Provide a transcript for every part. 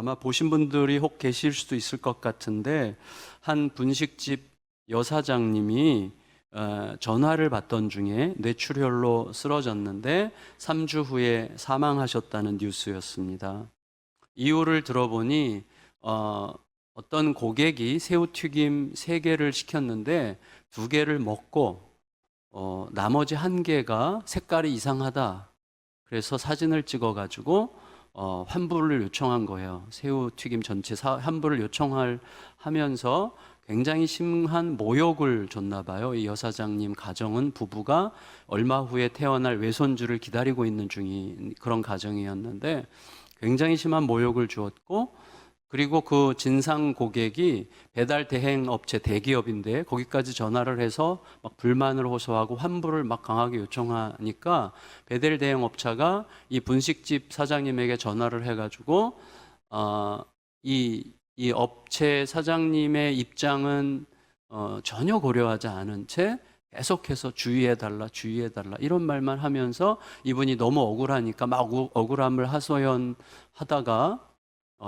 아마 보신 분들이 혹 계실 수도 있을 것 같은데 한 분식집 여사장님이 전화를 받던 중에 뇌출혈로 쓰러졌는데 3주 후에 사망하셨다는 뉴스였습니다. 이유를 들어보니 어떤 고객이 새우튀김 3개를 시켰는데 2개를 먹고 나머지 1개가 색깔이 이상하다. 그래서 사진을 찍어가지고 환불을 요청한 거예요. 새우튀김 전체 환불을 하면서 굉장히 심한 모욕을 줬나 봐요. 이 여사장님 가정은 부부가 얼마 후에 태어날 외손주를 기다리고 있는 중인 그런 가정이었는데 굉장히 심한 모욕을 주었고, 그리고 그 진상 고객이 배달 대행 업체 대기업인데 거기까지 전화를 해서 막 불만을 호소하고 환불을 막 강하게 요청하니까 배달 대행 업체가 이 분식집 사장님에게 전화를 해가지고 이 업체 사장님의 입장은 전혀 고려하지 않은 채 계속해서 주의해달라 이런 말만 하면서 이분이 너무 억울하니까 막 억울함을 하소연하다가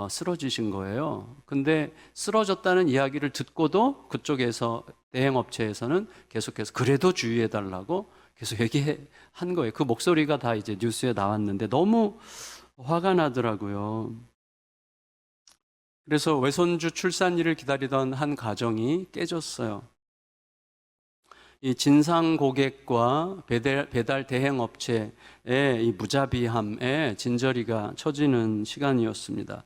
쓰러지신 거예요. 근데 쓰러졌다는 이야기를 듣고도 그쪽에서 대행업체에서는 계속해서 그래도 주의해달라고 계속 얘기한 거예요. 그 목소리가 다 이제 뉴스에 나왔는데 너무 화가 나더라고요. 그래서 외손주 출산일을 기다리던 한 가정이 깨졌어요. 이 진상 고객과 배달 대행 업체의 이 무자비함에 진저리가 쳐지는 시간이었습니다.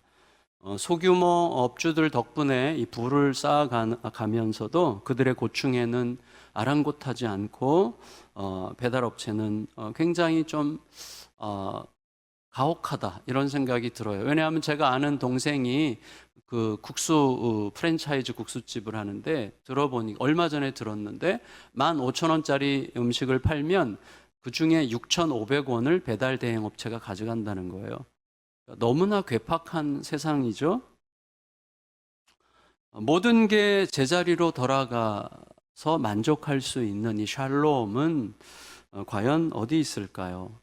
소규모 업주들 덕분에 이 부를 쌓아가면서도 그들의 고충에는 아랑곳하지 않고 배달업체는 굉장히 좀 가혹하다 이런 생각이 들어요. 왜냐하면 제가 아는 동생이 그 프랜차이즈 국수집을 하는데 들어보니 얼마 전에 들었는데 15,000원짜리 음식을 팔면 그 중에 6,500원을 배달 대행 업체가 가져간다는 거예요. 너무나 괴팍한 세상이죠. 모든 게 제자리로 돌아가서 만족할 수 있는 이 샬롬은 과연 어디 있을까요?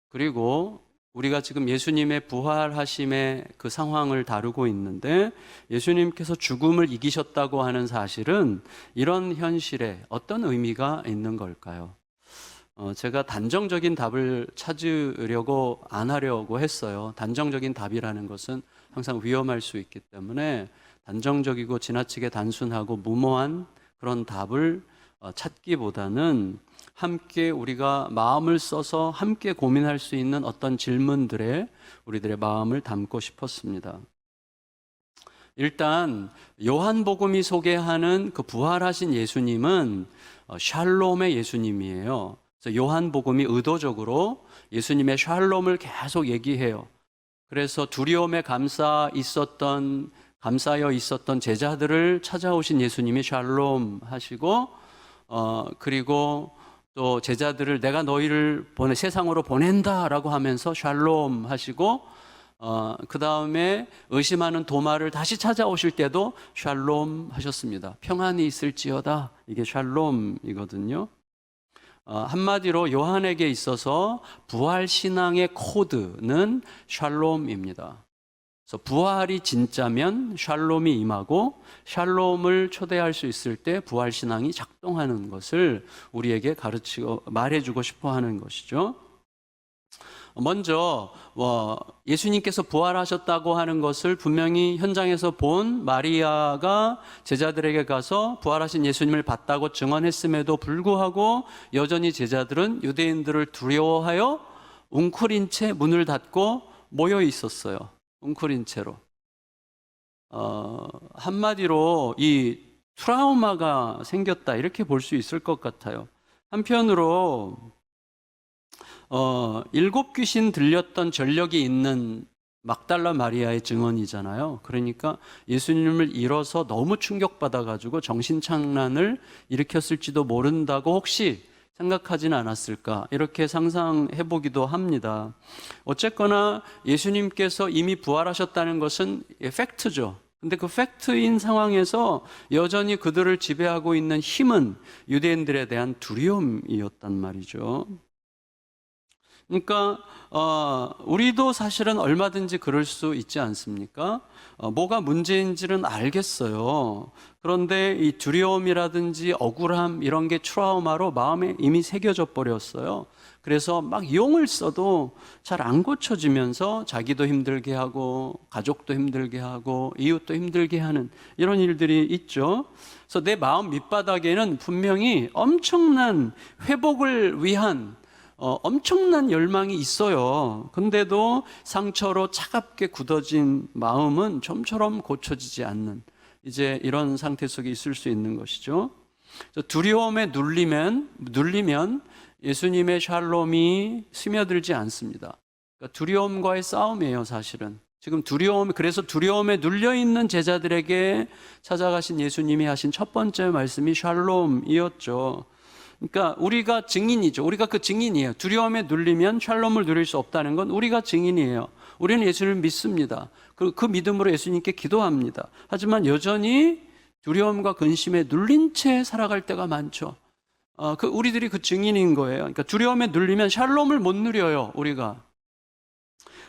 그리고 우리가 지금 예수님의 부활하심의 그 상황을 다루고 있는데 예수님께서 죽음을 이기셨다고 하는 사실은 이런 현실에 어떤 의미가 있는 걸까요? 제가 단정적인 답을 찾으려고 안 하려고 했어요. 단정적인 답이라는 것은 항상 위험할 수 있기 때문에 단정적이고 지나치게 단순하고 무모한 그런 답을 찾기보다는 함께 우리가 마음을 써서 함께 고민할 수 있는 어떤 질문들에 우리들의 마음을 담고 싶었습니다. 일단 요한복음이 소개하는 그 부활하신 예수님은 샬롬의 예수님이에요. 그래서 요한복음이 의도적으로 예수님의 샬롬을 계속 얘기해요. 그래서 두려움에 감싸여 있었던 제자들을 찾아오신 예수님이 샬롬 하시고 그리고 또 제자들을 내가 너희를 세상으로 보낸다라고 하면서 샬롬 하시고 그 다음에 의심하는 도마를 다시 찾아오실 때도 샬롬 하셨습니다. 평안이 있을지어다. 이게 샬롬이거든요. 한마디로 요한에게 있어서 부활 신앙의 코드는 샬롬입니다. 그래서 부활이 진짜면 샬롬이 임하고 샬롬을 초대할 수 있을 때 부활 신앙이 작동하는 것을 우리에게 말해주고 싶어 하는 것이죠. 먼저 예수님께서 부활하셨다고 하는 것을 분명히 현장에서 본 마리아가 제자들에게 가서 부활하신 예수님을 봤다고 증언했음에도 불구하고 여전히 제자들은 유대인들을 두려워하여 웅크린 채 문을 닫고 모여 있었어요. 웅크린 채로. 한마디로 이 트라우마가 생겼다 이렇게 볼 수 있을 것 같아요. 한편으로 7 귀신 들렸던 전력이 있는 막달라 마리아의 증언이잖아요. 그러니까 예수님을 잃어서 너무 충격받아가지고 정신착란을 일으켰을지도 모른다고 혹시 생각하진 않았을까 이렇게 상상해 보기도 합니다. 어쨌거나 예수님께서 이미 부활하셨다는 것은 팩트죠. 근데 그 팩트인 상황에서 여전히 그들을 지배하고 있는 힘은 유대인들에 대한 두려움이었단 말이죠. 그러니까 우리도 사실은 얼마든지 그럴 수 있지 않습니까? 뭐가 문제인지는 알겠어요. 그런데 이 두려움이라든지 억울함 이런 게 트라우마로 마음에 이미 새겨져 버렸어요. 그래서 막 용을 써도 잘 안 고쳐지면서 자기도 힘들게 하고 가족도 힘들게 하고 이웃도 힘들게 하는 이런 일들이 있죠. 그래서 내 마음 밑바닥에는 분명히 엄청난 회복을 위한 엄청난 열망이 있어요. 근데도 상처로 차갑게 굳어진 마음은 좀처럼 고쳐지지 않는 이제 이런 상태 속에 있을 수 있는 것이죠. 두려움에 눌리면 예수님의 샬롬이 스며들지 않습니다. 그러니까 두려움과의 싸움이에요, 사실은. 지금 그래서 두려움에 눌려 있는 제자들에게 찾아가신 예수님이 하신 첫 번째 말씀이 샬롬이었죠. 그러니까 우리가 증인이죠. 우리가 그 증인이에요. 두려움에 눌리면 샬롬을 누릴 수 없다는 건 우리가 증인이에요. 우리는 예수님을 믿습니다. 그 믿음으로 예수님께 기도합니다. 하지만 여전히 두려움과 근심에 눌린 채 살아갈 때가 많죠. 우리들이 그 증인인 거예요. 그러니까 두려움에 눌리면 샬롬을 못 누려요, 우리가.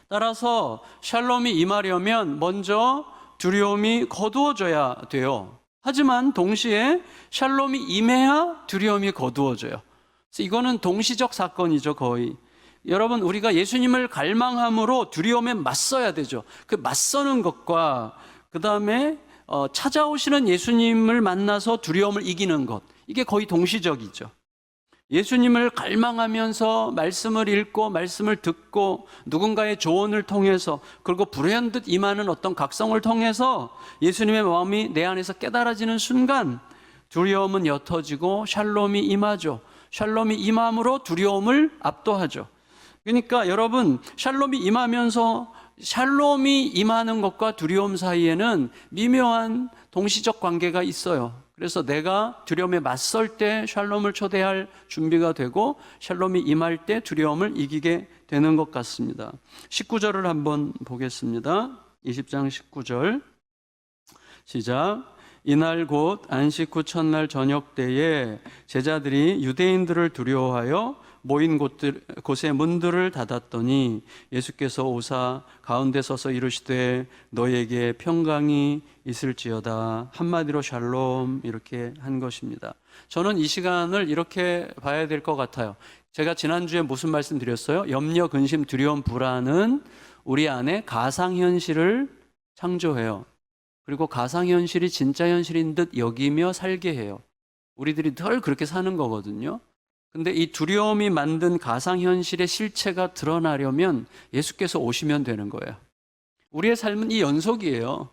따라서 샬롬이 임하려면 먼저 두려움이 거두어져야 돼요. 하지만 동시에 샬롬이 임해야 두려움이 거두어져요. 그래서 이거는 동시적 사건이죠, 거의. 여러분, 우리가 예수님을 갈망함으로 두려움에 맞서야 되죠. 그 맞서는 것과 그 다음에 찾아오시는 예수님을 만나서 두려움을 이기는 것, 이게 거의 동시적이죠. 예수님을 갈망하면서 말씀을 읽고 말씀을 듣고 누군가의 조언을 통해서 그리고 불현듯 임하는 어떤 각성을 통해서 예수님의 마음이 내 안에서 깨달아지는 순간 두려움은 옅어지고 샬롬이 임하죠. 샬롬이 임함으로 두려움을 압도하죠. 그러니까 여러분, 샬롬이 임하는 것과 두려움 사이에는 미묘한 동시적 관계가 있어요. 그래서 내가 두려움에 맞설 때 샬롬을 초대할 준비가 되고 샬롬이 임할 때 두려움을 이기게 되는 것 같습니다. 19절을 한번 보겠습니다. 20장 19절 시작. 이날 곧 안식 후 첫날 저녁 때에 제자들이 유대인들을 두려워하여 모인 곳의 문들을 닫았더니 예수께서 오사 가운데 서서 이르시되 너에게 평강이 있을지어다. 한마디로 샬롬 이렇게 한 것입니다. 저는 이 시간을 이렇게 봐야 될 것 같아요. 제가 지난주에 무슨 말씀 드렸어요? 염려, 근심, 두려움, 불안은 우리 안에 가상현실을 창조해요. 그리고 가상현실이 진짜 현실인 듯 여기며 살게 해요. 우리들이 늘 그렇게 사는 거거든요. 근데 이 두려움이 만든 가상현실의 실체가 드러나려면 예수께서 오시면 되는 거예요. 우리의 삶은 이 연속이에요.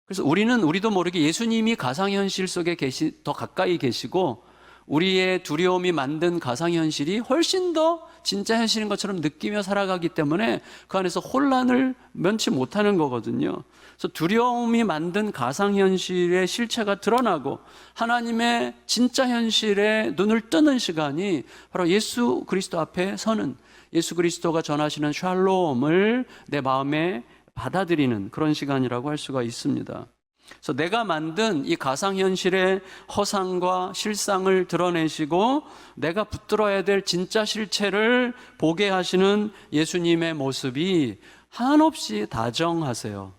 그래서 우리도 모르게 예수님이 가상현실 속에 더 가까이 계시고 우리의 두려움이 만든 가상현실이 훨씬 더 진짜 현실인 것처럼 느끼며 살아가기 때문에 그 안에서 혼란을 면치 못하는 거거든요. 그래서 두려움이 만든 가상현실의 실체가 드러나고 하나님의 진짜 현실에 눈을 뜨는 시간이 바로 예수 그리스도 앞에 서는, 예수 그리스도가 전하시는 샬롬을 내 마음에 받아들이는 그런 시간이라고 할 수가 있습니다. 그래서 내가 만든 이 가상현실의 허상과 실상을 드러내시고 내가 붙들어야 될 진짜 실체를 보게 하시는 예수님의 모습이 한없이 다정하세요.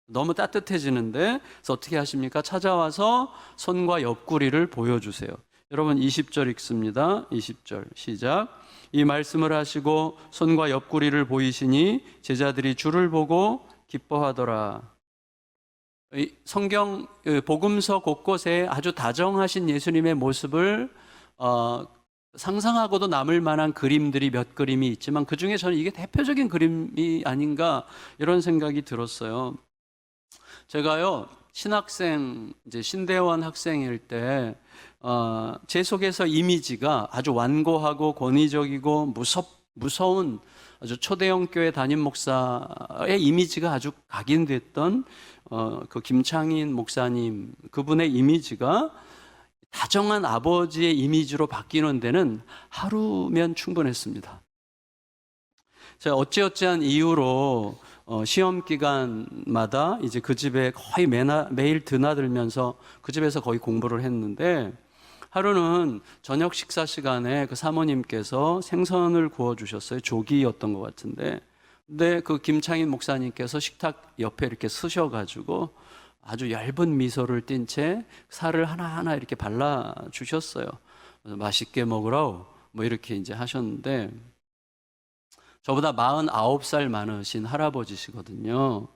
너무 따뜻해지는데, 그래서 어떻게 하십니까? 찾아와서 손과 옆구리를 보여주세요. 여러분 20절 읽습니다. 20절 시작. 이 말씀을 하시고 손과 옆구리를 보이시니 제자들이 주를 보고 기뻐하더라. 성경 복음서 곳곳에 아주 다정하신 예수님의 모습을 상상하고도 남을 만한 그림들이 몇 그림이 있지만 그 중에 저는 이게 대표적인 그림이 아닌가 이런 생각이 들었어요. 제가요 이제 신대원 학생일 때 제 속에서 이미지가 아주 완고하고 권위적이고 무서운 아주 초대형 교회 담임 목사의 이미지가 아주 각인됐던 그 김창인 목사님, 그분의 이미지가 다정한 아버지의 이미지로 바뀌는 데는 하루면 충분했습니다. 제가 어찌어찌한 이유로 시험 기간마다 이제 그 집에 거의 매일 드나들면서 그 집에서 거의 공부를 했는데 하루는 저녁 식사 시간에 그 사모님께서 생선을 구워주셨어요. 조기였던 것 같은데. 근데 그 김창인 목사님께서 식탁 옆에 이렇게 서셔가지고 아주 얇은 미소를 띤 채 살을 하나하나 이렇게 발라주셨어요. 맛있게 먹으라고 뭐 이렇게 이제 하셨는데, 저보다 49살 많으신 할아버지시거든요.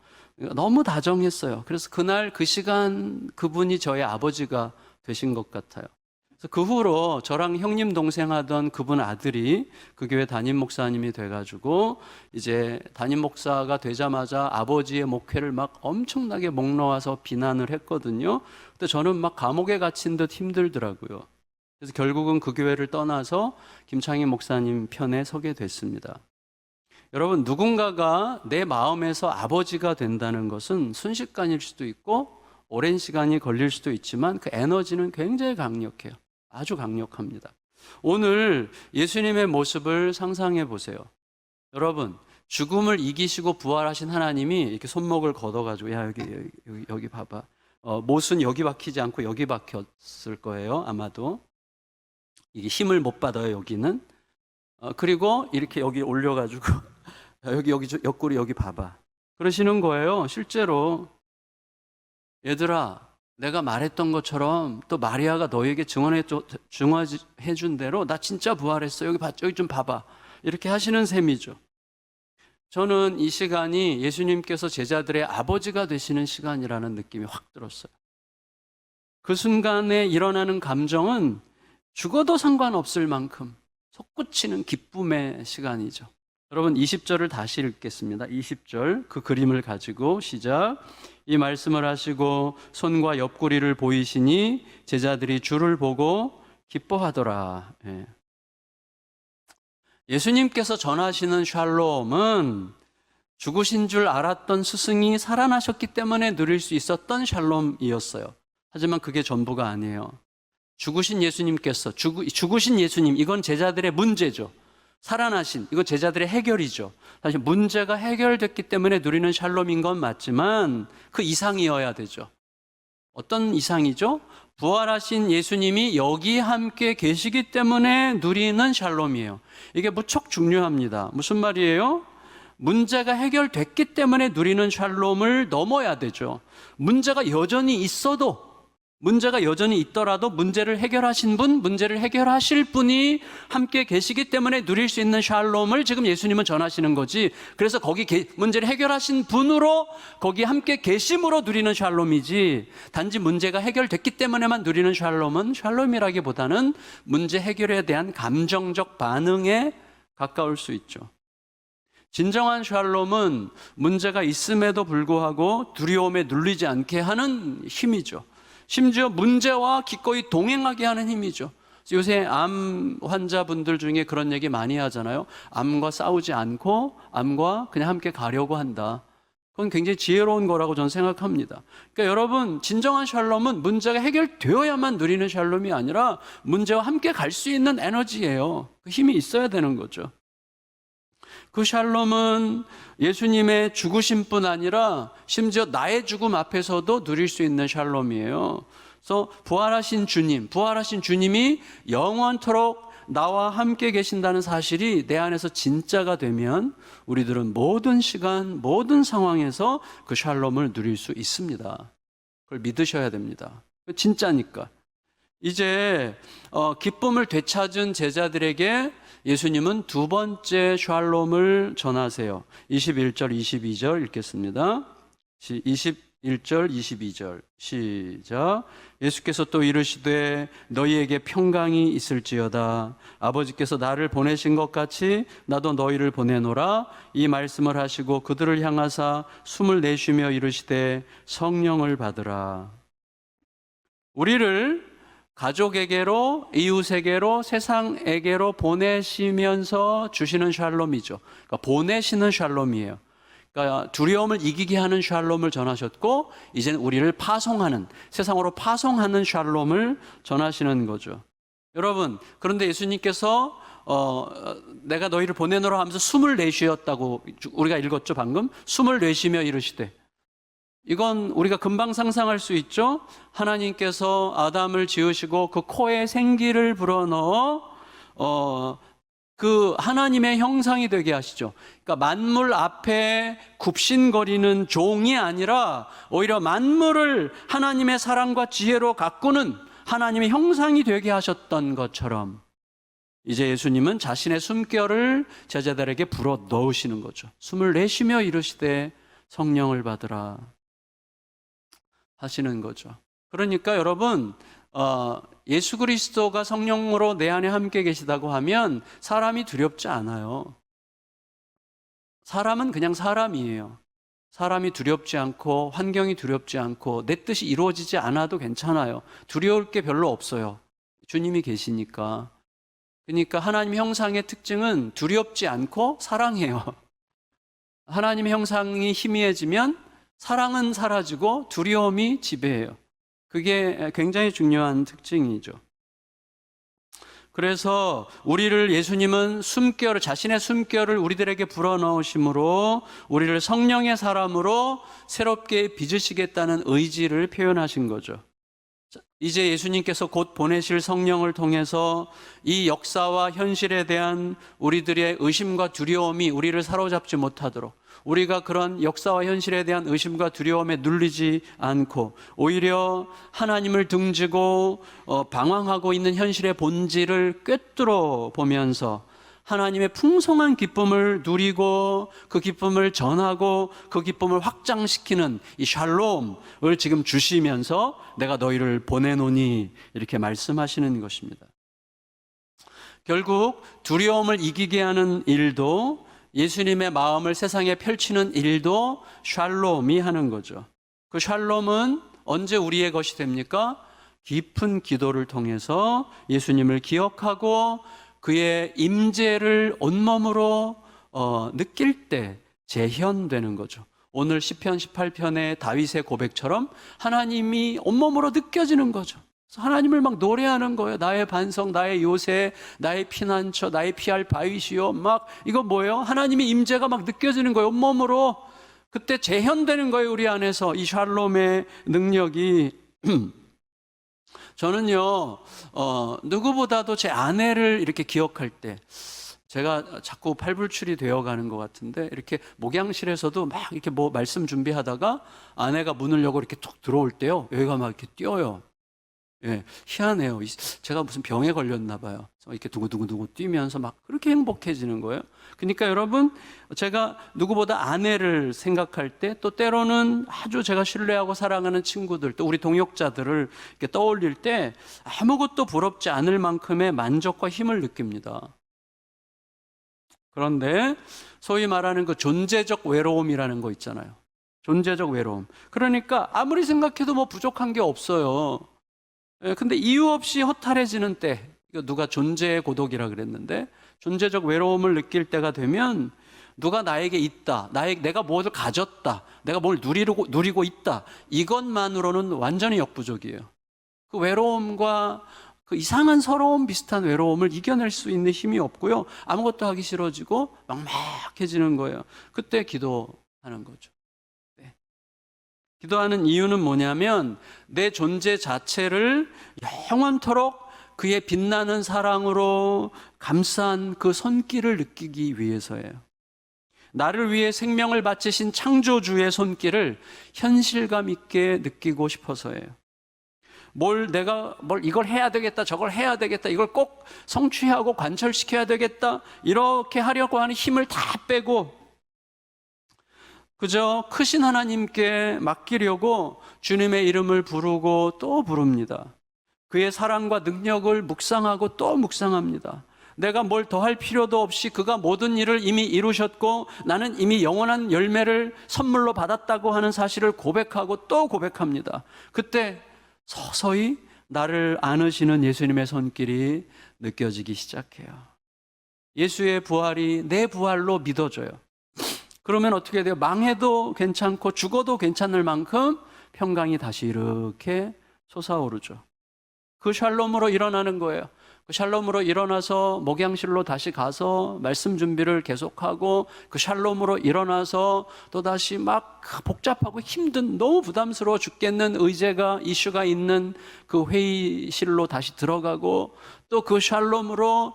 너무 다정했어요. 그래서 그날 그 시간 그분이 저의 아버지가 되신 것 같아요. 그래서 그 후로 저랑 형님 동생 하던 그분 아들이 그 교회 담임 목사님이 돼가지고 이제 담임 목사가 되자마자 아버지의 목회를 막 엄청나게 목 놓아서 비난을 했거든요. 근데 저는 막 감옥에 갇힌 듯 힘들더라고요. 그래서 결국은 그 교회를 떠나서 김창인 목사님 편에 서게 됐습니다. 여러분, 누군가가 내 마음에서 아버지가 된다는 것은 순식간일 수도 있고 오랜 시간이 걸릴 수도 있지만 그 에너지는 굉장히 강력해요. 아주 강력합니다. 오늘 예수님의 모습을 상상해 보세요. 여러분, 죽음을 이기시고 부활하신 하나님이 이렇게 손목을 걷어가지고, 야, 여기 봐봐. 못은 여기 박히지 않고 여기 박혔을 거예요. 아마도. 이게 힘을 못 받아요, 여기는. 그리고 이렇게 여기 올려가지고, 여기 옆구리 여기 봐봐. 그러시는 거예요. 실제로. 얘들아, 내가 말했던 것처럼 또 마리아가 너에게 증언해 준 대로 나 진짜 부활했어. 여기 좀 봐봐. 이렇게 하시는 셈이죠. 저는 이 시간이 예수님께서 제자들의 아버지가 되시는 시간이라는 느낌이 확 들었어요. 그 순간에 일어나는 감정은 죽어도 상관없을 만큼 솟구치는 기쁨의 시간이죠. 여러분, 20절을 다시 읽겠습니다. 20절 그 그림을 가지고 시작. 이 말씀을 하시고 손과 옆구리를 보이시니 제자들이 주를 보고 기뻐하더라. 예수님께서 전하시는 샬롬은 죽으신 줄 알았던 스승이 살아나셨기 때문에 누릴 수 있었던 샬롬이었어요. 하지만 그게 전부가 아니에요. 죽으신 예수님께서, 죽으신 예수님, 이건 제자들의 문제죠. 살아나신, 이건 제자들의 해결이죠. 사실 문제가 해결됐기 때문에 누리는 샬롬인 건 맞지만 그 이상이어야 되죠. 어떤 이상이죠? 부활하신 예수님이 여기 함께 계시기 때문에 누리는 샬롬이에요. 이게 무척 중요합니다. 무슨 말이에요? 문제가 해결됐기 때문에 누리는 샬롬을 넘어야 되죠. 문제가 여전히 있더라도 문제를 해결하신 분, 문제를 해결하실 분이 함께 계시기 때문에 누릴 수 있는 샬롬을 지금 예수님은 전하시는 거지. 그래서 거기 문제를 해결하신 분으로 거기 함께 계심으로 누리는 샬롬이지, 단지 문제가 해결됐기 때문에만 누리는 샬롬은 샬롬이라기보다는 문제 해결에 대한 감정적 반응에 가까울 수 있죠. 진정한 샬롬은 문제가 있음에도 불구하고 두려움에 눌리지 않게 하는 힘이죠. 심지어 문제와 기꺼이 동행하게 하는 힘이죠. 요새 암 환자분들 중에 그런 얘기 많이 하잖아요. 암과 싸우지 않고 암과 그냥 함께 가려고 한다. 그건 굉장히 지혜로운 거라고 저는 생각합니다. 그러니까 여러분, 진정한 샬롬은 문제가 해결되어야만 누리는 샬롬이 아니라 문제와 함께 갈 수 있는 에너지예요. 그 힘이 있어야 되는 거죠. 그 샬롬은 예수님의 죽으심뿐 아니라 심지어 나의 죽음 앞에서도 누릴 수 있는 샬롬이에요. 그래서 부활하신 주님이 영원토록 나와 함께 계신다는 사실이 내 안에서 진짜가 되면 우리들은 모든 시간, 모든 상황에서 그 샬롬을 누릴 수 있습니다. 그걸 믿으셔야 됩니다. 진짜니까. 이제 기쁨을 되찾은 제자들에게 예수님은 두 번째 샬롬을 전하세요. 21절, 22절 읽겠습니다. 21절, 22절 시작. 예수께서 또 이르시되 너희에게 평강이 있을지어다. 아버지께서 나를 보내신 것 같이 나도 너희를 보내노라. 이 말씀을 하시고 그들을 향하사 숨을 내쉬며 이르시되 성령을 받으라. 우리를 가족에게로, 이웃에게로, 세상에게로 보내시면서 주시는 샬롬이죠. 그러니까 보내시는 샬롬이에요. 그러니까 두려움을 이기게 하는 샬롬을 전하셨고, 이제는 우리를 파송하는, 세상으로 파송하는 샬롬을 전하시는 거죠. 여러분, 그런데 예수님께서 내가 너희를 보내노라 하면서 숨을 내쉬었다고 우리가 읽었죠, 방금. 숨을 내쉬며 이르시되. 이건 우리가 금방 상상할 수 있죠. 하나님께서 아담을 지으시고 그 코에 생기를 불어넣어 그 하나님의 형상이 되게 하시죠. 그러니까 만물 앞에 굽신거리는 종이 아니라 오히려 만물을 하나님의 사랑과 지혜로 가꾸는 하나님의 형상이 되게 하셨던 것처럼 이제 예수님은 자신의 숨결을 제자들에게 불어 넣으시는 거죠. 숨을 내쉬며 이르시되 성령을 받으라 하시는 거죠. 그러니까 여러분, 예수 그리스도가 성령으로 내 안에 함께 계시다고 하면 사람이 두렵지 않아요. 사람은 그냥 사람이에요. 사람이 두렵지 않고 환경이 두렵지 않고 내 뜻이 이루어지지 않아도 괜찮아요. 두려울 게 별로 없어요. 주님이 계시니까. 그러니까 하나님 형상의 특징은 두렵지 않고 사랑해요. 하나님의 형상이 희미해지면 사랑은 사라지고 두려움이 지배해요. 그게 굉장히 중요한 특징이죠. 그래서 우리를 예수님은 자신의 숨결을 우리들에게 불어넣으심으로 우리를 성령의 사람으로 새롭게 빚으시겠다는 의지를 표현하신 거죠. 이제 예수님께서 곧 보내실 성령을 통해서 이 역사와 현실에 대한 우리들의 의심과 두려움이 우리를 사로잡지 못하도록, 우리가 그런 역사와 현실에 대한 의심과 두려움에 눌리지 않고 오히려 하나님을 등지고 방황하고 있는 현실의 본질을 꿰뚫어 보면서 하나님의 풍성한 기쁨을 누리고 그 기쁨을 전하고 그 기쁨을 확장시키는 이 샬롬을 지금 주시면서 내가 너희를 보내노니 이렇게 말씀하시는 것입니다. 결국 두려움을 이기게 하는 일도 예수님의 마음을 세상에 펼치는 일도 샬롬이 하는 거죠. 그 샬롬은 언제 우리의 것이 됩니까? 깊은 기도를 통해서 예수님을 기억하고 그의 임재를 온몸으로 느낄 때 재현되는 거죠. 오늘 시편 18편의 다윗의 고백처럼 하나님이 온몸으로 느껴지는 거죠. 하나님을 막 노래하는 거예요. 나의 반석, 나의 요새, 나의 피난처, 나의 피할 바위시요. 막 이거 뭐예요? 하나님의 임재가 막 느껴지는 거예요. 온몸으로. 그때 재현되는 거예요. 우리 안에서 이 샬롬의 능력이. 저는요, 누구보다도 제 아내를 이렇게 기억할 때, 제가 자꾸 팔불출이 되어 가는 것 같은데, 이렇게 목양실에서도 막 이렇게 뭐 말씀 준비하다가 아내가 문을 열고 이렇게 툭 들어올 때요, 여기가 막 이렇게 뛰어요. 예, 희한해요. 제가 무슨 병에 걸렸나 봐요. 이렇게 두구두구두구 뛰면서 막 그렇게 행복해지는 거예요. 그러니까 여러분, 제가 누구보다 아내를 생각할 때, 또 때로는 아주 제가 신뢰하고 사랑하는 친구들, 또 우리 동역자들을 이렇게 떠올릴 때 아무것도 부럽지 않을 만큼의 만족과 힘을 느낍니다. 그런데 소위 말하는 그 존재적 외로움이라는 거 있잖아요. 존재적 외로움. 그러니까 아무리 생각해도 뭐 부족한 게 없어요. 근데 이유 없이 허탈해지는 때, 이거 누가 존재의 고독이라 그랬는데, 존재적 외로움을 느낄 때가 되면 누가 나에게 있다, 내가 무엇을 가졌다, 내가 뭘 누리고 있다, 이것만으로는 완전히 역부족이에요. 그 외로움과 그 이상한 서러움 비슷한 외로움을 이겨낼 수 있는 힘이 없고요, 아무것도 하기 싫어지고 막막해지는 거예요. 그때 기도하는 거죠. 기도하는 이유는 뭐냐면 내 존재 자체를 영원토록 그의 빛나는 사랑으로 감싼 그 손길을 느끼기 위해서예요. 나를 위해 생명을 바치신 창조주의 손길을 현실감 있게 느끼고 싶어서예요. 내가 이걸 해야 되겠다, 저걸 해야 되겠다, 이걸 꼭 성취하고 관철시켜야 되겠다, 이렇게 하려고 하는 힘을 다 빼고 그저 크신 하나님께 맡기려고 주님의 이름을 부르고 또 부릅니다. 그의 사랑과 능력을 묵상하고 또 묵상합니다. 내가 뭘 더할 필요도 없이 그가 모든 일을 이미 이루셨고 나는 이미 영원한 열매를 선물로 받았다고 하는 사실을 고백하고 또 고백합니다. 그때 서서히 나를 안으시는 예수님의 손길이 느껴지기 시작해요. 예수의 부활이 내 부활로 믿어져요. 그러면 어떻게 돼요? 망해도 괜찮고 죽어도 괜찮을 만큼 평강이 다시 이렇게 솟아오르죠. 그 샬롬으로 일어나는 거예요. 그 샬롬으로 일어나서 목양실로 다시 가서 말씀 준비를 계속하고, 그 샬롬으로 일어나서 또다시 막 복잡하고 힘든, 너무 부담스러워 죽겠는 의제가 이슈가 있는 그 회의실로 다시 들어가고, 또 그 샬롬으로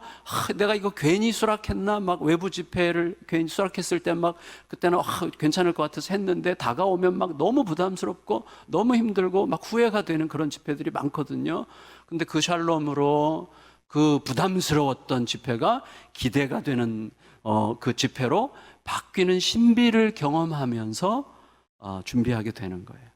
내가 이거 괜히 수락했나, 막 외부 집회를 괜히 수락했을 때 막 그때는 괜찮을 것 같아서 했는데 다가오면 막 너무 부담스럽고 너무 힘들고 막 후회가 되는 그런 집회들이 많거든요. 근데 그 샬롬으로 그 부담스러웠던 집회가 기대가 되는 그 집회로 바뀌는 신비를 경험하면서 준비하게 되는 거예요.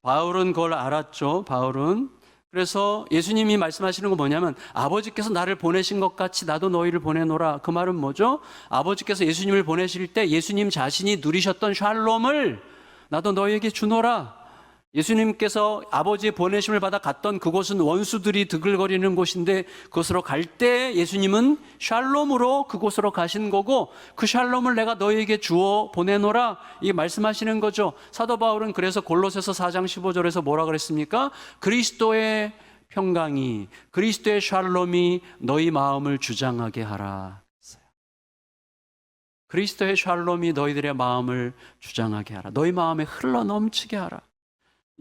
바울은 그걸 알았죠. 바울은. 그래서 예수님이 말씀하시는 건 뭐냐면, 아버지께서 나를 보내신 것 같이 나도 너희를 보내노라. 그 말은 뭐죠? 아버지께서 예수님을 보내실 때 예수님 자신이 누리셨던 샬롬을 나도 너희에게 주노라. 예수님께서 아버지의 보내심을 받아 갔던 그곳은 원수들이 드글거리는 곳인데, 그곳으로 갈 때 예수님은 샬롬으로 그곳으로 가신 거고, 그 샬롬을 내가 너희에게 주어 보내노라, 이게 말씀하시는 거죠. 사도 바울은 그래서 골로새서 4장 15절에서 뭐라 그랬습니까? 그리스도의 평강이, 그리스도의 샬롬이 너희 마음을 주장하게 하라. 그리스도의 샬롬이 너희들의 마음을 주장하게 하라. 너희 마음에 흘러 넘치게 하라.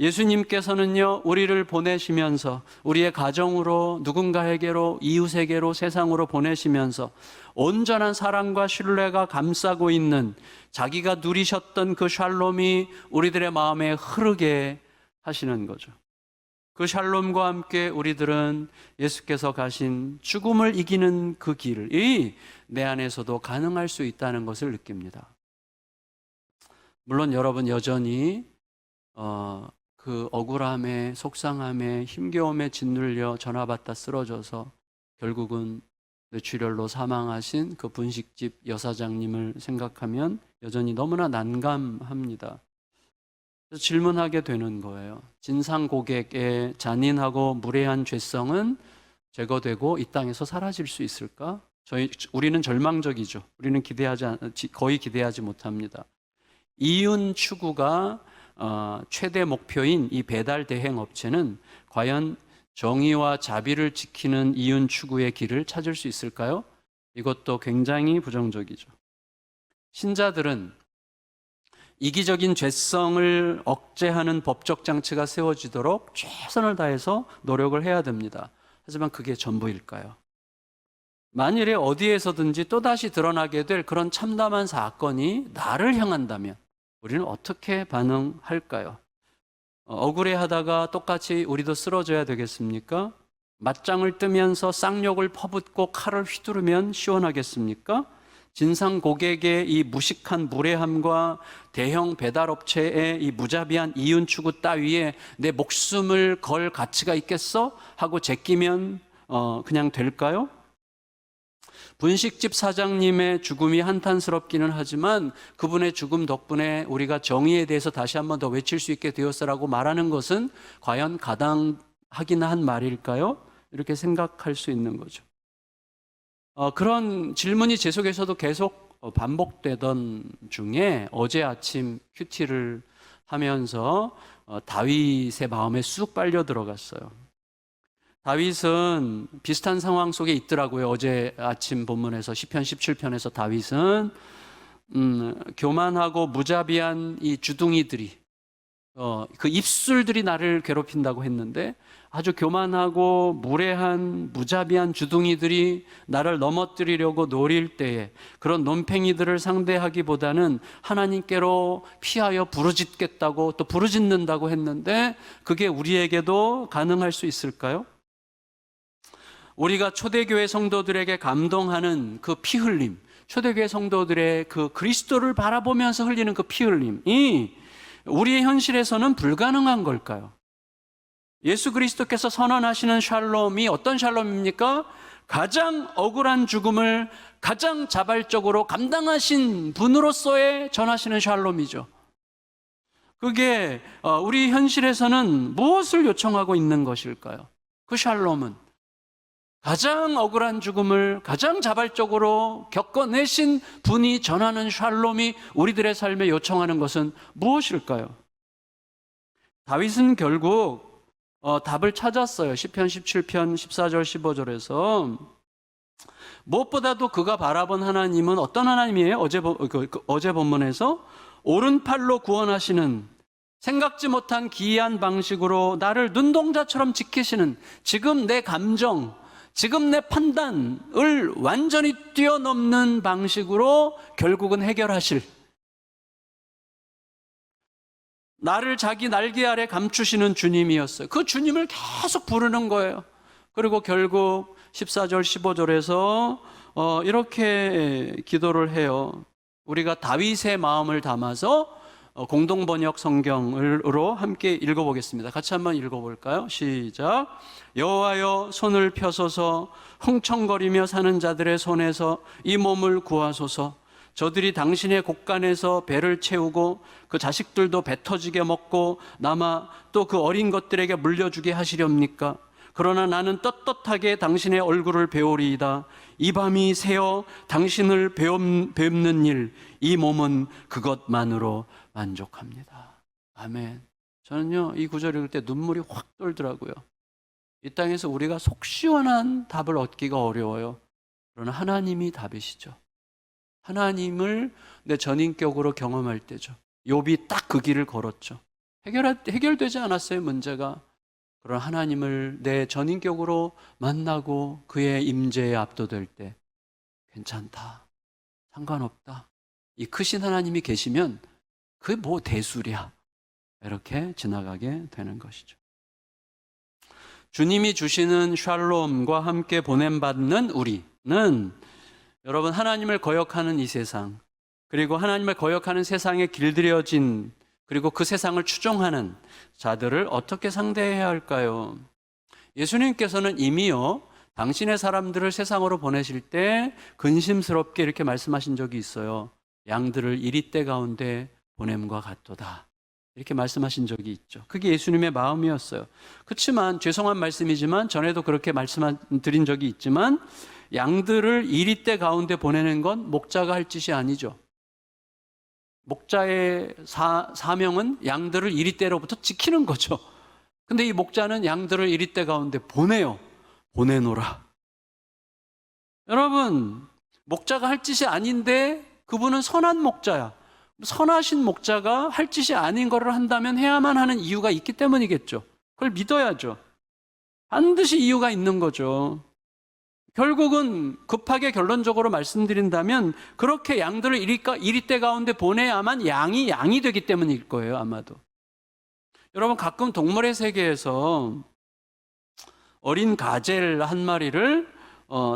예수님께서는요, 우리를 보내시면서 우리의 가정으로, 누군가에게로, 이웃에게로, 세상으로 보내시면서 온전한 사랑과 신뢰가 감싸고 있는 자기가 누리셨던 그 샬롬이 우리들의 마음에 흐르게 하시는 거죠. 그 샬롬과 함께 우리들은 예수께서 가신 죽음을 이기는 그 길이 내 안에서도 가능할 수 있다는 것을 느낍니다. 물론 여러분 여전히 그 억울함에, 속상함에, 힘겨움에 짓눌려 전화받다 쓰러져서 결국은 뇌출혈로 사망하신 그 분식집 여사장님을 생각하면 여전히 너무나 난감합니다. 그래서 질문하게 되는 거예요. 진상 고객의 잔인하고 무례한 죄성은 제거되고 이 땅에서 사라질 수 있을까? 우리는 절망적이죠. 우리는 거의 기대하지 못합니다. 이윤 추구가 최대 목표인 이 배달 대행 업체는 과연 정의와 자비를 지키는 이윤 추구의 길을 찾을 수 있을까요? 이것도 굉장히 부정적이죠. 신자들은 이기적인 죄성을 억제하는 법적 장치가 세워지도록 최선을 다해서 노력을 해야 됩니다. 하지만 그게 전부일까요? 만일에 어디에서든지 또다시 드러나게 될 그런 참담한 사건이 나를 향한다면 우리는 어떻게 반응할까요? 억울해하다가 똑같이 우리도 쓰러져야 되겠습니까? 맞짱을 뜨면서 쌍욕을 퍼붓고 칼을 휘두르면 시원하겠습니까? 진상 고객의 이 무식한 무례함과 대형 배달업체의 이 무자비한 이윤 추구 따위에 내 목숨을 걸 가치가 있겠어? 하고 제끼면 그냥 될까요? 분식집 사장님의 죽음이 한탄스럽기는 하지만 그분의 죽음 덕분에 우리가 정의에 대해서 다시 한번 더 외칠 수 있게 되었어라고 말하는 것은 과연 가당하긴 한 말일까요? 이렇게 생각할 수 있는 거죠. 그런 질문이 제 속에서도 계속 반복되던 중에 어제 아침 큐티를 하면서 다윗의 마음에 쑥 빨려 들어갔어요. 다윗은 비슷한 상황 속에 있더라고요. 어제 아침 본문에서 시편 17편에서 다윗은 교만하고 무자비한 이 주둥이들이 그 입술들이 나를 괴롭힌다고 했는데, 아주 교만하고 무례한 무자비한 주둥이들이 나를 넘어뜨리려고 노릴 때에 그런 논팽이들을 상대하기보다는 하나님께로 피하여 부르짖겠다고, 또 부르짖는다고 했는데, 그게 우리에게도 가능할 수 있을까요? 우리가 초대교회 성도들에게 감동하는 그 피 흘림, 초대교회 성도들의 그 그리스도를 바라보면서 흘리는 그 피 흘림이 우리의 현실에서는 불가능한 걸까요? 예수 그리스도께서 선언하시는 샬롬이 어떤 샬롬입니까? 가장 억울한 죽음을 가장 자발적으로 감당하신 분으로서의 전하시는 샬롬이죠. 그게 우리 현실에서는 무엇을 요청하고 있는 것일까요? 그 샬롬은 가장 억울한 죽음을 가장 자발적으로 겪어내신 분이 전하는 샬롬이 우리들의 삶에 요청하는 것은 무엇일까요? 다윗은 결국 답을 찾았어요. 시편 17편 14절 15절에서 무엇보다도 그가 바라본 하나님은 어떤 하나님이에요? 어제 본문에서 오른팔로 구원하시는, 생각지 못한 기이한 방식으로 나를 눈동자처럼 지키시는, 지금 내 감정, 지금 내 판단을 완전히 뛰어넘는 방식으로 결국은 해결하실, 나를 자기 날개 아래 감추시는 주님이었어요. 그 주님을 계속 부르는 거예요. 그리고 결국 14절 15절에서 이렇게 기도를 해요. 우리가 다윗의 마음을 담아서 공동번역 성경으로 함께 읽어보겠습니다. 같이 한번 읽어볼까요? 시작. 여호와여, 손을 펴소서. 흥청거리며 사는 자들의 손에서 이 몸을 구하소서. 저들이 당신의 곳간에서 배를 채우고 그 자식들도 배 터지게 먹고 남아 또 그 어린 것들에게 물려주게 하시렵니까? 그러나 나는 떳떳하게 당신의 얼굴을 배우리이다. 이 밤이 새어 당신을 뵙는 일, 이 몸은 그것만으로 만족합니다. 아멘. 저는요, 이 구절 읽을 때 눈물이 확 돌더라고요. 이 땅에서 우리가 속 시원한 답을 얻기가 어려워요. 그러나 하나님이 답이시죠. 하나님을 내 전인격으로 경험할 때죠. 욥이 딱 그 길을 걸었죠. 해결되지 않았어요, 문제가. 그런 하나님을 내 전인격으로 만나고 그의 임재에 압도될 때 괜찮다, 상관없다, 이 크신 하나님이 계시면 그게 뭐 대수랴, 이렇게 지나가게 되는 것이죠. 주님이 주시는 샬롬과 함께 보냄받는 우리는 여러분, 하나님을 거역하는 이 세상, 그리고 하나님을 거역하는 세상에 길들여진, 그리고 그 세상을 추종하는 자들을 어떻게 상대해야 할까요? 예수님께서는 이미요, 당신의 사람들을 세상으로 보내실 때 근심스럽게 이렇게 말씀하신 적이 있어요. 양들을 이리떼 가운데 보냄과 같도다, 이렇게 말씀하신 적이 있죠. 그게 예수님의 마음이었어요. 그렇지만 죄송한 말씀이지만, 전에도 그렇게 말씀드린 적이 있지만, 양들을 이리떼 가운데 보내는 건 목자가 할 짓이 아니죠. 목자의 사명은 양들을 이리떼로부터 지키는 거죠. 근데 이 목자는 양들을 이리떼 가운데 보내요. 보내노라. 여러분, 목자가 할 짓이 아닌데 그분은 선한 목자야. 선하신 목자가 할 짓이 아닌 거를 한다면 해야만 하는 이유가 있기 때문이겠죠. 그걸 믿어야죠. 반드시 이유가 있는 거죠. 결국은 급하게 결론적으로 말씀드린다면 그렇게 양들을 이리떼 가운데 보내야만 양이 되기 때문일 거예요, 아마도. 여러분, 가끔 동물의 세계에서 어린 가젤 한 마리를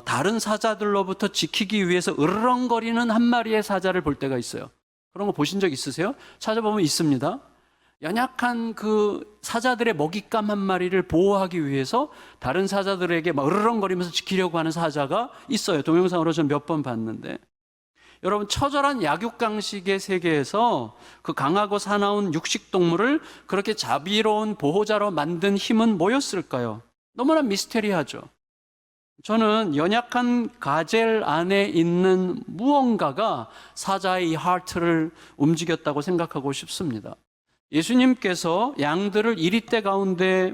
다른 사자들로부터 지키기 위해서 으르렁거리는 한 마리의 사자를 볼 때가 있어요. 그런 거 보신 적 있으세요? 찾아보면 있습니다. 연약한 그 사자들의 먹잇감 한 마리를 보호하기 위해서 다른 사자들에게 막 으르렁거리면서 지키려고 하는 사자가 있어요. 동영상으로 전 몇 번 봤는데, 여러분, 처절한 약육강식의 세계에서 그 강하고 사나운 육식동물을 그렇게 자비로운 보호자로 만든 힘은 뭐였을까요? 너무나 미스테리하죠. 저는 연약한 가젤 안에 있는 무언가가 사자의 이 하트를 움직였다고 생각하고 싶습니다. 예수님께서 양들을 이리떼 가운데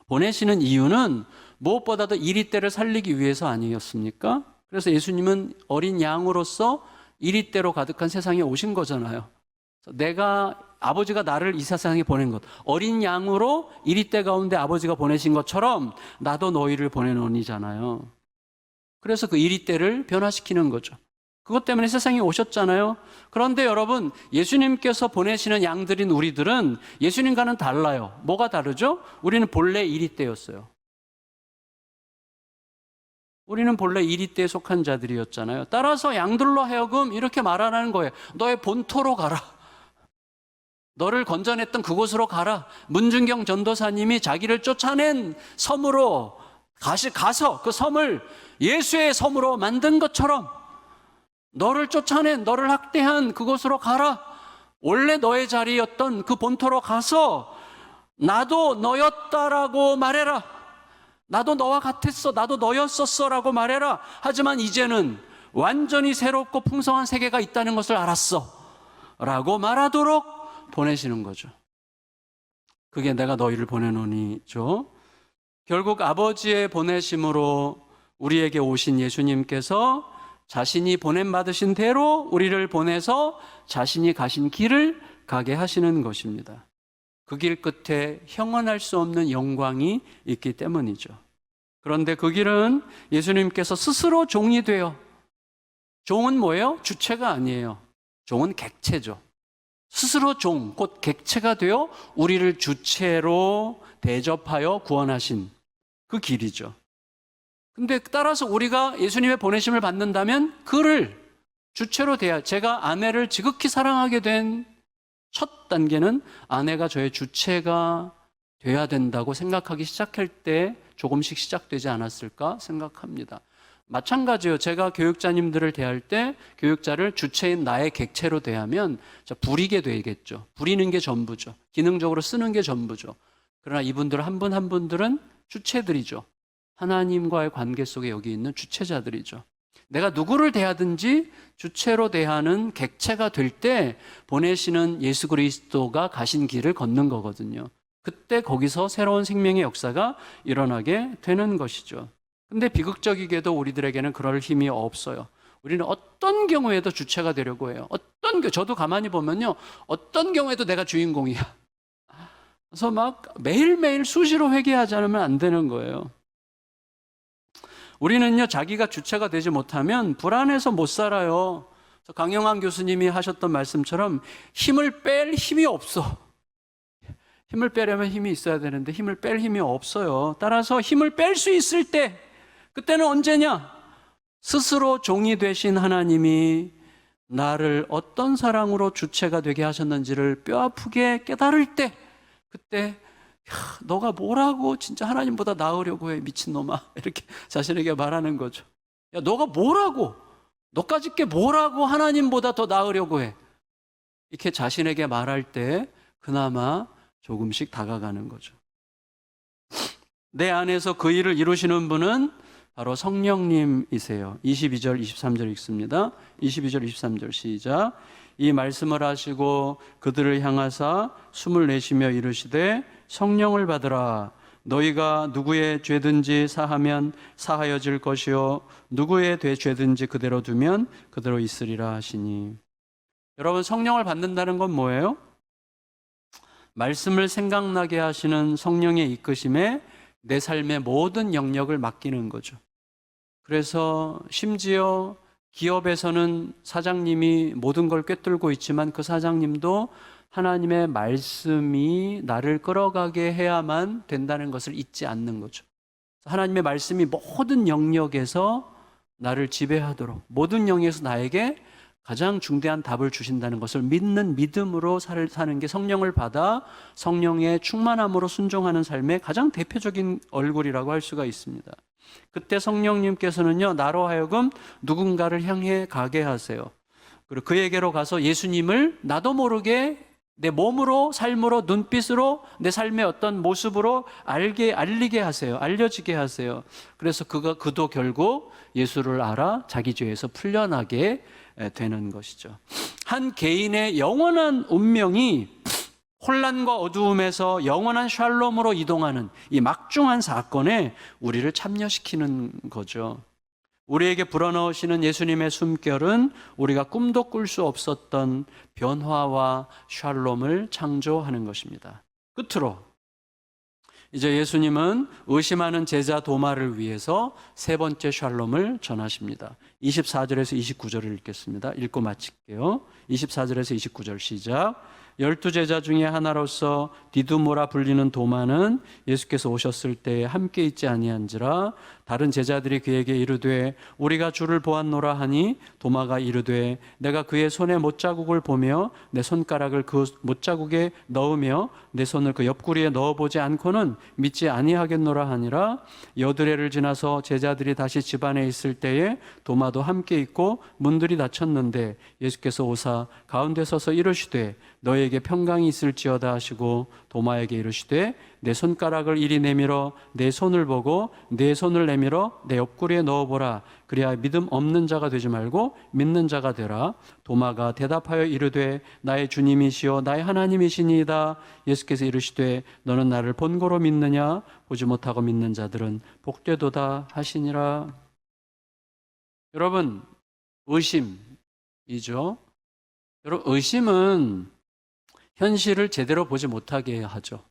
보내시는 이유는 무엇보다도 이리떼를 살리기 위해서 아니었습니까? 그래서 예수님은 어린 양으로서 이리떼로 가득한 세상에 오신 거잖아요. 아버지가 나를 이 세상에 보낸 것, 어린 양으로 이리떼 가운데 아버지가 보내신 것처럼 나도 너희를 보내노니잖아요. 그래서 그 이리떼를 변화시키는 거죠. 그것 때문에 세상에 오셨잖아요. 그런데 여러분, 예수님께서 보내시는 양들인 우리들은 예수님과는 달라요. 뭐가 다르죠? 우리는 본래 이리떼였어요. 우리는 본래 이리떼에 속한 자들이었잖아요. 따라서 양들로 하여금 이렇게 말하라는 거예요. 너의 본토로 가라. 너를 건져냈던 그곳으로 가라. 문준경 전도사님이 자기를 쫓아낸 섬으로 가서 그 섬을 예수의 섬으로 만든 것처럼 너를 쫓아낸, 너를 학대한 그곳으로 가라. 원래 너의 자리였던 그 본토로 가서 나도 너였다라고 말해라. 나도 너와 같았어, 나도 너였었어 라고 말해라. 하지만 이제는 완전히 새롭고 풍성한 세계가 있다는 것을 알았어 라고 말하도록 보내시는 거죠. 그게 내가 너희를 보내노니죠. 결국 아버지의 보내심으로 우리에게 오신 예수님께서 자신이 보냄받으신 대로 우리를 보내서 자신이 가신 길을 가게 하시는 것입니다. 그 길 끝에 형언할 수 없는 영광이 있기 때문이죠. 그런데 그 길은 예수님께서 스스로 종이 되어, 종은 뭐예요? 주체가 아니에요. 종은 객체죠. 스스로 종, 곧 객체가 되어 우리를 주체로 대접하여 구원하신 그 길이죠. 근데 따라서 우리가 예수님의 보내심을 받는다면 그를 주체로 제가 아내를 지극히 사랑하게 된 첫 단계는 아내가 저의 주체가 돼야 된다고 생각하기 시작할 때 조금씩 시작되지 않았을까 생각합니다. 마찬가지예요. 제가 교육자님들을 대할 때 교육자를 주체인 나의 객체로 대하면 부리게 되겠죠. 부리는 게 전부죠. 기능적으로 쓰는 게 전부죠. 그러나 이분들 한 분 한 분들은 주체들이죠. 하나님과의 관계 속에 여기 있는 주체자들이죠. 내가 누구를 대하든지 주체로 대하는 객체가 될 때 보내시는 예수 그리스도가 가신 길을 걷는 거거든요. 그때 거기서 새로운 생명의 역사가 일어나게 되는 것이죠. 근데 비극적이게도 우리들에게는 그럴 힘이 없어요. 우리는 어떤 경우에도 주체가 되려고 해요. 저도 가만히 보면요, 어떤 경우에도 내가 주인공이야. 그래서 막 매일매일 수시로 회개하지 않으면 안 되는 거예요. 우리는요, 자기가 주체가 되지 못하면 불안해서 못 살아요. 강영환 교수님이 하셨던 말씀처럼 힘을 뺄 힘이 없어. 힘을 빼려면 힘이 있어야 되는데 힘을 뺄 힘이 없어요. 따라서 힘을 뺄 수 있을 때, 그때는 언제냐? 스스로 종이 되신 하나님이 나를 어떤 사랑으로 주체가 되게 하셨는지를 뼈아프게 깨달을 때, 그때 너가 뭐라고 진짜 하나님보다 나으려고 해, 미친놈아. 이렇게 자신에게 말하는 거죠. 야, 너가 뭐라고, 너까짓 게 뭐라고 하나님보다 더 나으려고 해. 이렇게 자신에게 말할 때 그나마 조금씩 다가가는 거죠. 내 안에서 그 일을 이루시는 분은 바로 성령님이세요. 22절, 23절 읽습니다. 22절, 23절 시작. 이 말씀을 하시고 그들을 향하사 숨을 내쉬며 이르시되 성령을 받으라. 너희가 누구의 죄든지 사하면 사하여질 것이요 누구의 죄든지 그대로 두면 그대로 있으리라 하시니. 여러분, 성령을 받는다는 건 뭐예요? 말씀을 생각나게 하시는 성령의 이끄심에 내 삶의 모든 영역을 맡기는 거죠. 그래서 심지어 기업에서는 사장님이 모든 걸 꿰뚫고 있지만 그 사장님도 하나님의 말씀이 나를 끌어가게 해야만 된다는 것을 잊지 않는 거죠. 하나님의 말씀이 모든 영역에서 나를 지배하도록, 모든 영역에서 나에게 가장 중대한 답을 주신다는 것을 믿는 믿음으로 사는 게 성령을 받아 성령의 충만함으로 순종하는 삶의 가장 대표적인 얼굴이라고 할 수가 있습니다. 그때 성령님께서는요, 나로 하여금 누군가를 향해 가게 하세요. 그리고 그에게로 가서 예수님을 나도 모르게 내 몸으로, 삶으로, 눈빛으로, 내 삶의 어떤 모습으로 알리게 하세요. 알려지게 하세요. 그래서 그도 결국 예수를 알아 자기 죄에서 풀려나게 되는 것이죠. 한 개인의 영원한 운명이 혼란과 어두움에서 영원한 샬롬으로 이동하는 이 막중한 사건에 우리를 참여시키는 거죠. 우리에게 불어넣으시는 예수님의 숨결은 우리가 꿈도 꿀 수 없었던 변화와 샬롬을 창조하는 것입니다. 끝으로 이제 예수님은 의심하는 제자 도마를 위해서 세 번째 샬롬을 전하십니다. 24절에서 29절을 읽겠습니다. 읽고 마칠게요. 24절에서 29절 시작. 12제자 중에 하나로서 디두모라 불리는 도마는 예수께서 오셨을 때에 함께 있지 아니한지라. 다른 제자들이 그에게 이르되 우리가 주를 보았노라 하니 도마가 이르되 내가 그의 손에 못자국을 보며 내 손가락을 그 못자국에 넣으며 내 손을 그 옆구리에 넣어보지 않고는 믿지 아니하겠노라 하니라. 여드레를 지나서 제자들이 다시 집 안에 있을 때에 도마도 함께 있고 문들이 닫혔는데 예수께서 오사 가운데 서서 이르시되 너에게 평강이 있을지어다 하시고 도마에게 이르시되 내 손가락을 이리 내밀어 내 손을 보고 내 손을 내밀어 내 옆구리에 넣어보라. 그래야 믿음 없는 자가 되지 말고 믿는 자가 되라. 도마가 대답하여 이르되 나의 주님이시여 나의 하나님이시니이다. 예수께서 이르시되 너는 나를 본고로 믿느냐? 보지 못하고 믿는 자들은 복되도다 하시니라. 여러분, 의심이죠. 여러분, 의심은 현실을 제대로 보지 못하게 하죠.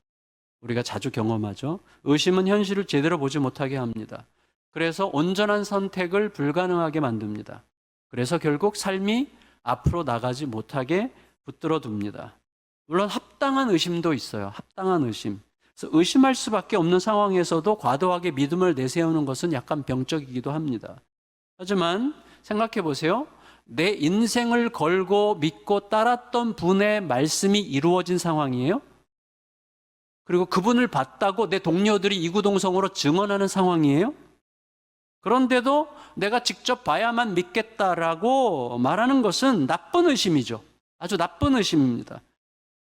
우리가 자주 경험하죠. 의심은 현실을 제대로 보지 못하게 합니다. 그래서 온전한 선택을 불가능하게 만듭니다. 그래서 결국 삶이 앞으로 나가지 못하게 붙들어 둡니다. 물론 합당한 의심도 있어요. 합당한 의심. 그래서 의심할 수밖에 없는 상황에서도 과도하게 믿음을 내세우는 것은 약간 병적이기도 합니다. 하지만 생각해 보세요. 내 인생을 걸고 믿고 따랐던 분의 말씀이 이루어진 상황이에요. 그리고 그분을 봤다고 내 동료들이 이구동성으로 증언하는 상황이에요. 그런데도 내가 직접 봐야만 믿겠다라고 말하는 것은 나쁜 의심이죠. 아주 나쁜 의심입니다.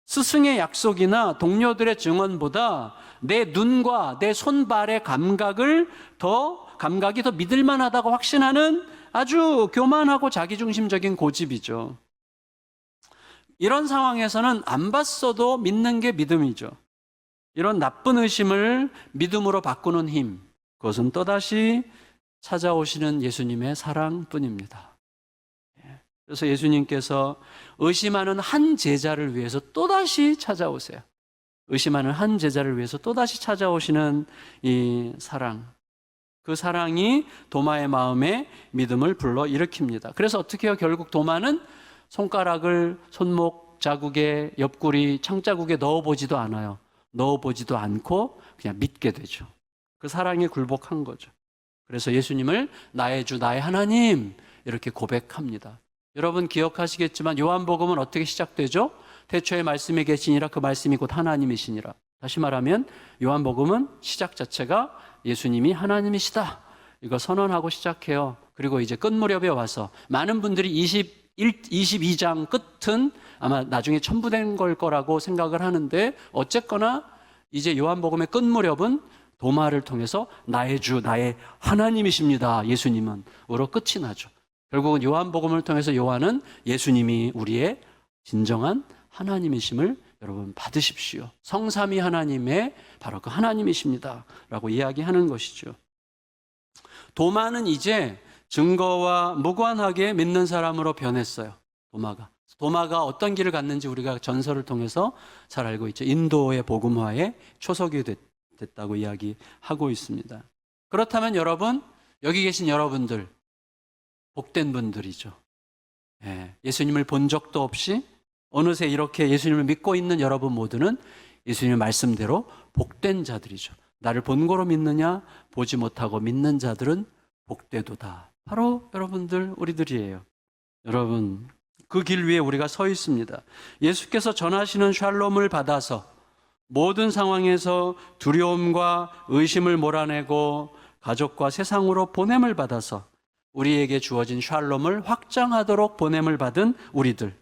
스승의 약속이나 동료들의 증언보다 내 눈과 내 손발의 감각이 더 믿을 만하다고 확신하는 아주 교만하고 자기중심적인 고집이죠. 이런 상황에서는 안 봤어도 믿는 게 믿음이죠. 이런 나쁜 의심을 믿음으로 바꾸는 힘, 그것은 또다시 찾아오시는 예수님의 사랑뿐입니다. 그래서 예수님께서 의심하는 한 제자를 위해서 또다시 찾아오세요. 의심하는 한 제자를 위해서 또다시 찾아오시는 이 사랑, 그 사랑이 도마의 마음에 믿음을 불러일으킵니다. 그래서 어떻게 해요? 결국 도마는 손가락을 손목 자국에, 옆구리, 창자국에 넣어보지도 않아요. 넣어보지도 않고 그냥 믿게 되죠. 그 사랑에 굴복한 거죠. 그래서 예수님을 나의 주, 나의 하나님 이렇게 고백합니다. 여러분 기억하시겠지만 요한복음은 어떻게 시작되죠? 태초에 말씀이 계시니라, 그 말씀이 곧 하나님이시니라. 다시 말하면 요한복음은 시작 자체가 예수님이 하나님이시다, 이거 선언하고 시작해요. 그리고 이제 끝 무렵에 와서 많은 분들이 22장 끝은 아마 나중에 첨부된 걸 거라고 생각을 하는데, 어쨌거나 이제 요한복음의 끝 무렵은 도마를 통해서 나의 주, 나의 하나님이십니다, 예수님은 으로 끝이 나죠. 결국은 요한복음을 통해서 요한은 예수님이 우리의 진정한 하나님이심을 여러분 받으십시오. 성삼위 하나님의 바로 그 하나님이십니다 라고 이야기하는 것이죠. 도마는 이제 증거와 무관하게 믿는 사람으로 변했어요. 도마가 어떤 길을 갔는지 우리가 전설을 통해서 잘 알고 있죠. 인도의 복음화의 초석이 됐다고 이야기하고 있습니다. 그렇다면 여러분, 여기 계신 여러분들 복된 분들이죠. 예수님을 본 적도 없이 어느새 이렇게 예수님을 믿고 있는 여러분 모두는 예수님의 말씀대로 복된 자들이죠. 나를 본고로 믿느냐? 보지 못하고 믿는 자들은 복되도다. 바로 여러분들, 우리들이에요. 여러분, 그 길 위에 우리가 서 있습니다. 예수께서 전하시는 샬롬을 받아서 모든 상황에서 두려움과 의심을 몰아내고 가족과 세상으로 보냄을 받아서 우리에게 주어진 샬롬을 확장하도록 보냄을 받은 우리들,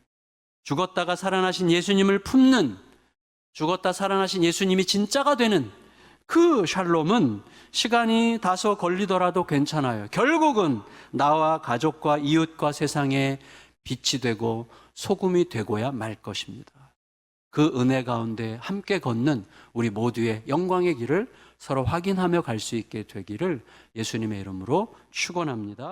죽었다가 살아나신 예수님을 품는, 죽었다 살아나신 예수님이 진짜가 되는 그 샬롬은 시간이 다소 걸리더라도 괜찮아요. 결국은 나와 가족과 이웃과 세상에 빛이 되고 소금이 되고야 말 것입니다. 그 은혜 가운데 함께 걷는 우리 모두의 영광의 길을 서로 확인하며 갈 수 있게 되기를 예수님의 이름으로 축원합니다.